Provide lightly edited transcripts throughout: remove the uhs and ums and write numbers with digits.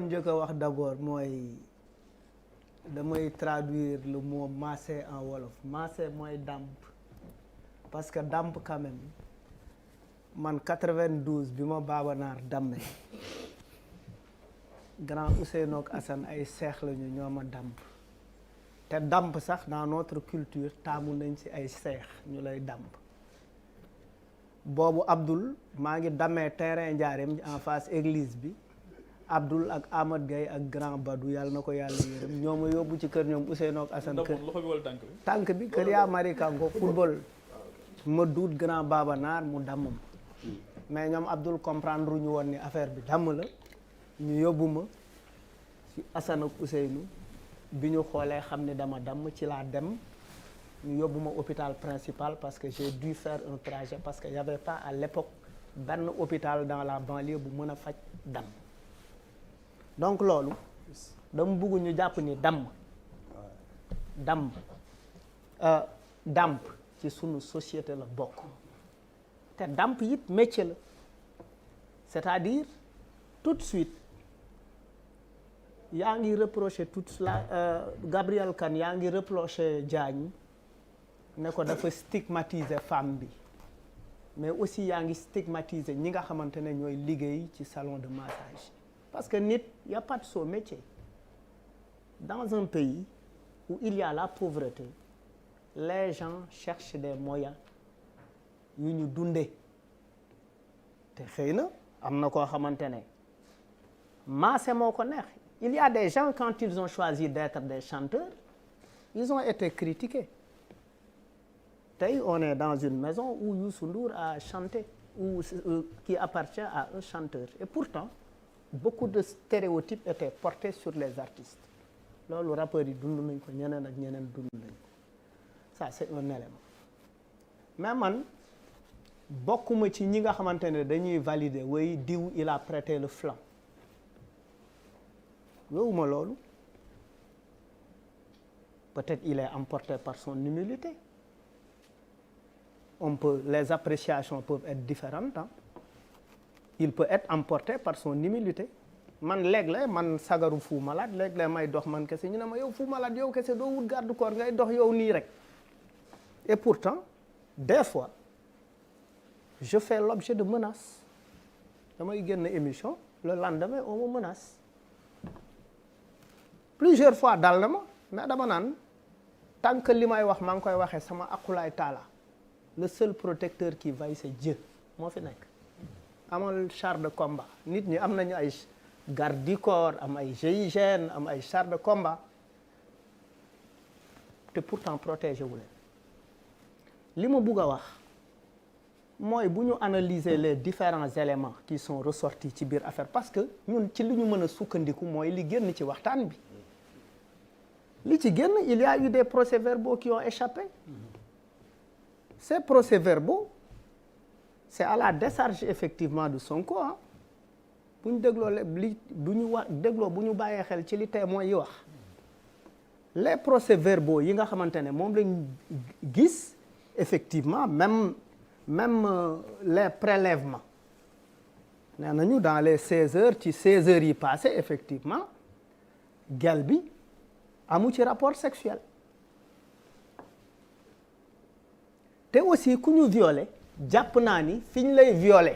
njëkk a wax d'abord mooy damay traduire le mot maase en wolof maase mooy dàmp parce que dàmp quand même man 92 bi ma Baaba Naar damme grand Ousseynou ak Assane ay seex lañu ñoo ma dàmp te dàmp sax dans notre culture taamu nañ ci ay seex ñu lay dàmp boobu Abdoul maa ngi dammee terrain Njaareem en face église bi Abdoul ak Amad Gaye ak grand Badou yàlla na ko yàlla yërëm ñoo ma yóbbu ci kër ñoom Ousseynou ak Assane kër tànk bi kër yaa Mari Kanko football ma duut grand Baaba Naar mu damm ma mais ñoom Abdoul comprendre ñu woon ni affaire bi damm la ñu yóbbu ma ci Assane ak Ousseynou bi ñu xoolee xam ne dama damm ci laa dem ñu yóbbu ma hôpital principal parce que j'ai dû faire un trajet parce que y avait pas à l'époque benn hôpital dans la banlieue bu mën a faj damm donc loolu dama bëgg ñu jàpp ni dàmp ci sunu société la bokk te dàmp it métier la c'est-à-dire tout de suite yaa ngi reproché Gabriel Kane yaa ngi reproché Diagne ne ko dafa stigmatiser femme bi mais aussi yaa ngi stigmatiser ñi nga xamante ne ñooy liggéey ci salon de massage parce que nit y a pas de sot métier dans un pays où il y a la pauvreté les gens cherchent des moyens yu ñu dundee te xëy na am na koo xamante ne maase moo ko neex il y a des gens quand ils ont choisi d'être des chanteurs ils ont été critiqués tey on est dans une maison où Youssou Ndour a chanté ou qui appartient à un chanteur et pourtant beaucoup de stéréotypes étaient portés sur les artistes loolu rappeurs yi dund nañ ko ñeneen ak ñeneen dund nañ ko ça c'est un élément mais man bokkuma ci ñi nga xamante ne dañuy valider way diw il a prêté le flanc yowuma loolu peut-être il est emporté par son humilité les appréciations peuvent être différentes hein. Il peut être emporté par son humilité man léeg-léeg man sagaru Fou Malade léeg-léeg may dox man kese ñu ne ma yow Fou Malade yow kese doo wut garde corps ngay dox yow nii rek et pourtant des fois je fais l'objet de menaces damay génn émission le lendemain on me menace plusieurs fois dal na ma mais dama naan tant que li may wax maa ngi koy waxee sama akulaay taala le seul protecteur qui vaille c'est Dieu moo fi nekk amal char de combat nit ñi am nañu ay garde du corps am ay GIGN am ay char de combat te pourtant protégé wu leen li ma bugg a wax mooy bu ñu analyser les différents éléments qui sont ressortis ci biir affaire parce que ñun ci li ñu mën a sukkandiku mooy li génn ci waxtaan bi li ci génn il y a eu des procès-verbaux qui ont échappé ces procès-verbaux c'est à la décharge effectivement de Sonko ah bu ñu dégloo bu ñu bàyyee xel ci li témoins yi wax les procès-verbaux yi nga xamante ne moom lañ gis effectivement même les prélèvements nee nañu dans les 16 heures ci 16 heures yi passé effectivement gel bi amu ci rapport sexuel te aussi ku ñu violé jàpp naa ni fi ñu lay violé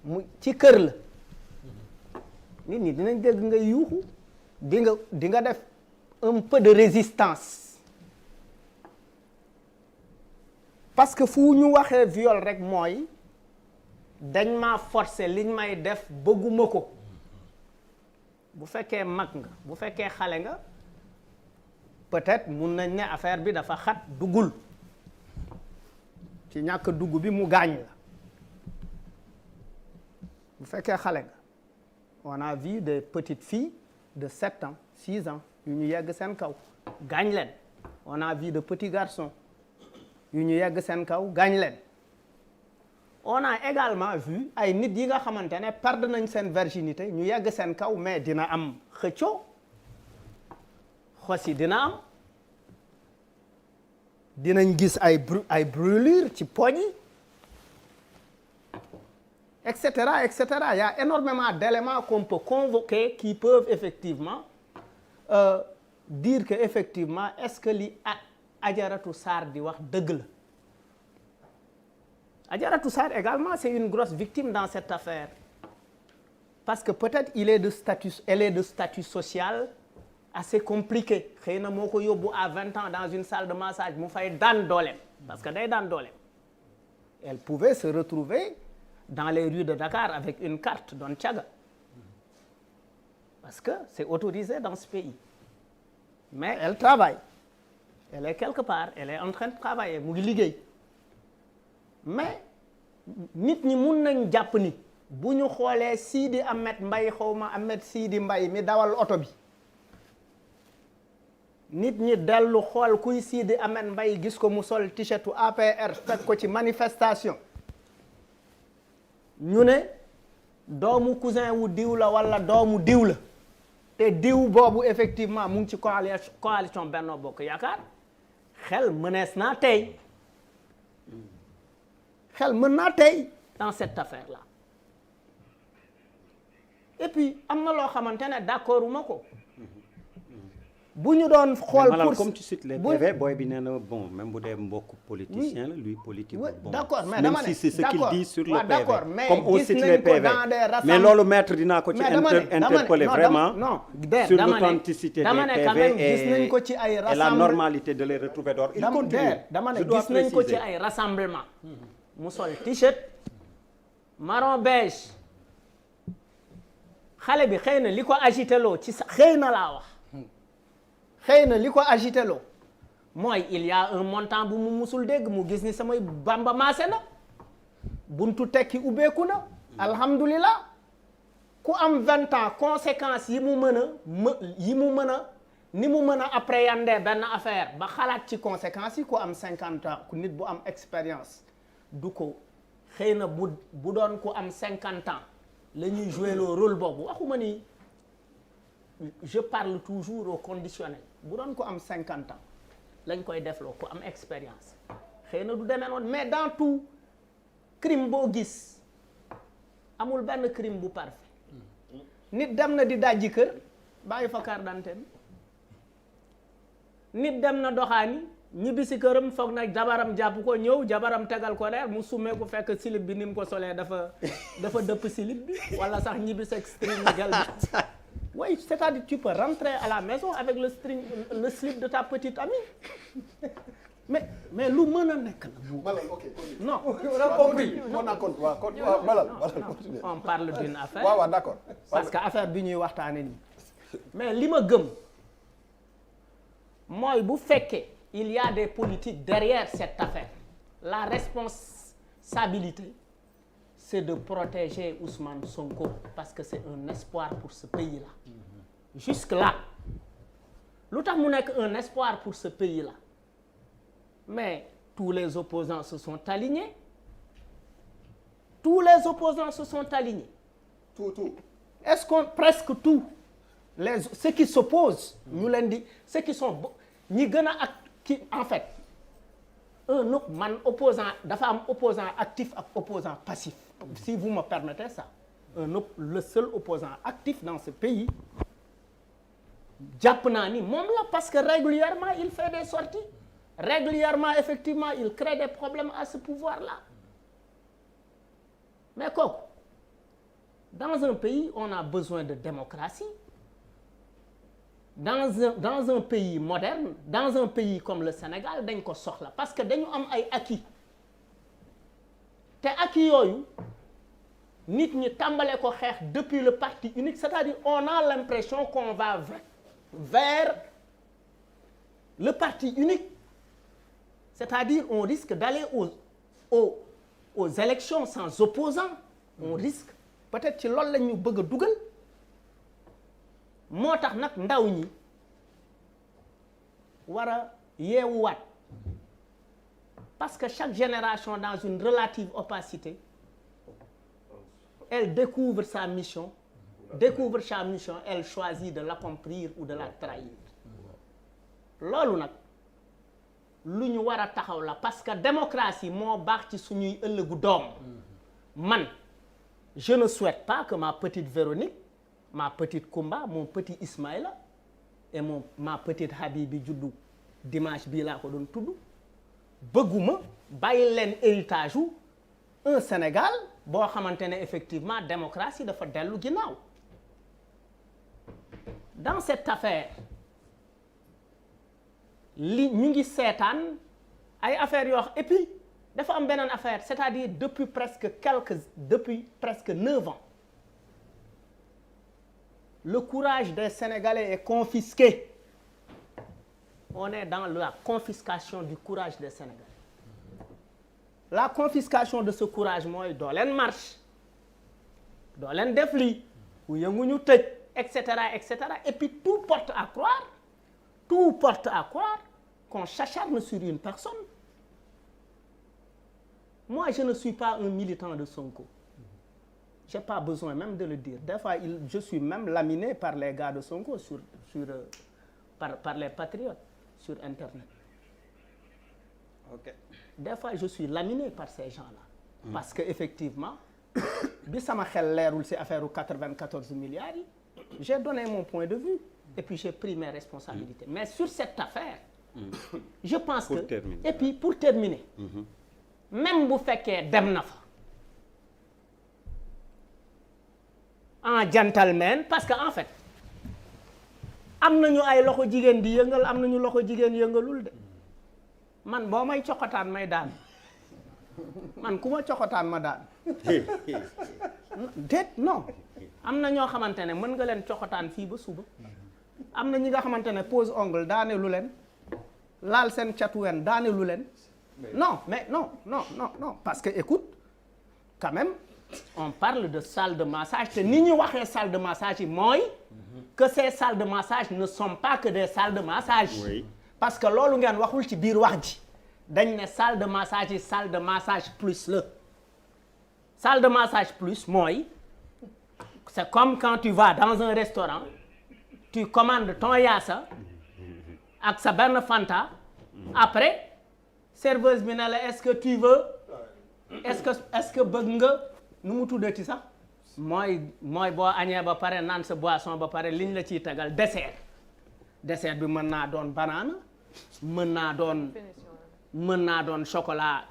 mu ci kër la nit ñi dinañ dégg nga yuuxu di nga def un peu de résistance parce que fu ñu waxee viol rek mooy dañ ma forcer liñ may def bëgguma ko bu fekkee mag nga bu fekkee xale nga peut-être mun nañ ne affaire bi dafa xat duggul ci ñàkk dugg bi mu gaañ la bu fekkee xale nga on a vu des petites filles de 7 ans 6 ans yu ñu yegg seen kaw gaañ leen on a vu de petits garçons yu ñu yegg seen kaw gaañ leen on a également vu ay nit yi nga xamante ne perdre nañ seen virginité ñu yegg seen kaw mais dina am xëccoo xos yi dina am dinañ gis ay brûlure ci poñ yi etc., etc. Il y a énormément d'éléments qu'on peut convoquer qui peuvent effectivement dire que effectivement est-ce que li Adjaratou Sarr di wax dëgg la. Adjaratou Sarr également c'est une grosse victime dans cette affaire parce que peut-être elle est de statut social assez compliqué xëy na moo ko yóbbu à 20 ans dans une salle de massage mu fay daan dooleem parce que day daan dooleem. Elle pouvait se retrouver dans les rues de Dakar avec une carte doon caga parce que c'est autorisé dans ce pays mais elle travaille elle est quelque part elle est en train de travailler mu ngi liggéey mais nit ñi mun nañ jàpp ni bu ñu xoolee Sidi Ahmed Mbaye xawma Ahmed Sidi Mbaye mi dawal oto bi nit ñi dellu xool kuy Sidi Ahmed Mbaye gis ko mu sol t-shirt APR fekk ko ci manifestation ñu ne doomu cousin wu diw la wala doomu diw la te diw boobu effectivement mu ngi ci coalition Benno Bokk Yaakaar xel mënees naa tey xel mën naa tey dans cette affaire là et puis am na loo xamante ne d'accorduma ko bu ñu doon xool pour comme tu cites les PV booy bi nee na bon même bu dee mbokk politicien la lui politique bon d'accord mais même dama ne si c'est ce qu'il dit sur le d'accord PV mais comme on cite les PV mais loolu maître dinaa ko ci interpeller vraiment sur l'authenticité des PV et la normalité de les retrouver d'or il continue dama ne gis nañ ko ci ay rassemblement mu sol t-shirt marron beige xale bi xëy na li ko agité loo ci sa xëy na laa wax xëy na li ko agité loo mooy il y a un montant bu mu musul dégg mu gis ni samay bamba maase na buntu tekki ubbeeku na alhamdulilah ku am 20 ans conséquences yi mu mën a ni mu mën a appréhender benn affaire ba xalaat ci conséquences yi ku am 50 ans ku nit bu am expérience du ko xëy na bu doon ku am 50 ans la ñuy jouer le rôle boobu waxuma ni je parle toujours au conditionnel bu doon ko am 50 ans lañ koy defloo ko am expérience xëy na du demee noonu mais dans tout crime boo gis amul benn crime bu parfait nit dem na di dajji kër bàyyi fa carte d'identité nit dem na doxaani ñibbi si këram foog nag jabaram jàpp ko ñëw jabaram tegal ko reer mu summee ko fekk slip bi ni mu ko solee dafa dëpp slip bi wala sax ñibbi sa string gel bi oui c'est-à-dire tu peux rentrer à la maison avec le slip de ta petite amie mais lu mën a nekk la. Malal ok non on parle d'une affaire. waaw d'accord. parce que affaire bi ñuy waxtaane nii mais li ma gëm mooy bu fekkee il y a des politiques derrière cette affaire la responsabilité c'est de protéger Ousmane Sonko parce que c'est un espoir pour ce pays-là jusque-là lu tax mu nekk un espoir pour ce pays-là mais tous les opposants se sont alignés tout est-ce qu'on presque tous ceux qui s'opposent ñu leen di ceux qui sont ñi gën a ak ki en fait man opposant dafa am opposant actif ak opposant passif si vous me permettez ça le seul opposant actif dans ce pays jàpp naa ni moom la parce que régulièrement il fait des sorties régulièrement effectivement il crée des problèmes à ce pouvoir-là mais kooku dans un pays on a besoin de démocratie dans un pays moderne dans un pays comme le Sénégal dañ ko soxla parce que dañu am ay acquis te acquis yooyu nit ñi tàmbale ko xeex depuis le parti unique c'est-à-dire on a l'impression qu'on va vers le parti unique c'est-à-dire on risque d'aller aux élections sans opposants on risque peut-être ci loolu la ñu bëgg a dugal moo tax nag ndaw ñi war a yeewuwaat parce que chaque génération dans une relative opacité elle découvre sa mission elle choisit de l'accomplir ou de la trahir loolu nag lu ñu war a taxaw la parce que démocratie moo baax ci suñuy ëllëgu doom man je ne souhaite pas que ma petite Véronique, ma petite Koumba, mon petit Ismaïla et ma petite Habibi juddu dimanche bii laa ko doon tudd bëgguma bàyyi leen héritage u un Sénégal boo xamante ne effectivement démocratie dafa dellu ginnaaw. Dans cette affaire li ñu ngi seetaan ay affaires yoo xam et puis dafa am beneen affaire c'est-à-dire depuis presque 9 ans le courage des Sénégalais est confisqué. On est dans la confiscation du courage des Sénégalais. La confiscation de ce courage mooy doo leen marche doo leen def lii ku yëngu ñu tëj et cetera et puis tout porte à croire qu'on s'acharne sur une personne. Moi je ne suis pas un militant de Sonko. J'ai pas besoin même de le dire. Des fois je suis même laminé par les gars de Sonko par les patriotes sur internet. OK. Des fois je suis laminé par ces gens-là. Parce que effectivement bi sama xel leerul ci affaire u 94 milliards yi j'ai donné mon point de vue et puis j'ai pris mes responsabilités. Mais sur cette affaire je pense que terminer. Et puis pour terminer même bu fekkee dem na fa en gentleman parce que en fait am nañu ay loxo jigéen di yëngal am nañu loxo jigéen yëngalul de man boo may coxotaan may daan man ku ma coxotaan ma daan déet non am na ñoo xamante ne mën nga leen coxotaan fii ba suba am na ñi nga xamante ne pose ongle daane lu leen laal seen catuwen daane lu leen non mais non parce que écoute quand même on parle de salle de massage te ni ñu waxee salle de massage yi mooy que ces salles de massage ne sont pas que des salles de massage. Oui. Parce que loolu ngeen waxul ci biir wax ji dañ ne salle de massage yi salle de massage plus la salle de massage plus mooy c'est comme quand tu vas dans un restaurant tu commandes ton yaasa ak sa benn Fanta après serveuse bi ne la est-ce que tu veux est-ce que bëgg nga nu mu tuddati sax mooy boo añee ba pare naan sa boisson ba pare liñ la ciy tegal dessert bi mën naa doon banane mën naa doon chocolat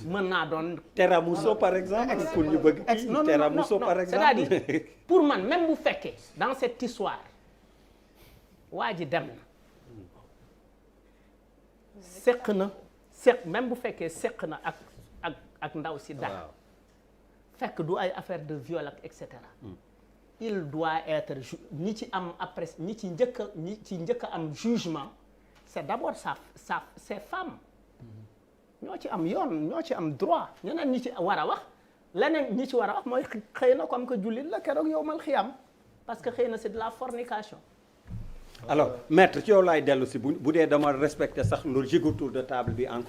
mën naa doon tiramisu par exemple pour ñu bëgg tiramisu par exemple c'est-à-dire pour man même bu fekkee dans cette histoire waa ji dem na même bu fekkee seq na ak ndaw si dara fekk du ay affaire de viol ak et cetera il doit être ñi ci am après ñi ci njëkk a am jugement c'est d'abord ces femmes ñoo ci am yoon ñoo ci am droit ñeneen ñi ci war a wax leneen ñi ci war a wax mooy xëy na comme que jullit la keroog yowmal xiyam parce que xëy na c'est de la fornication. Alors maître ci yow laay dellu si bu dee dama respecté sax lu jigu tour de table bi en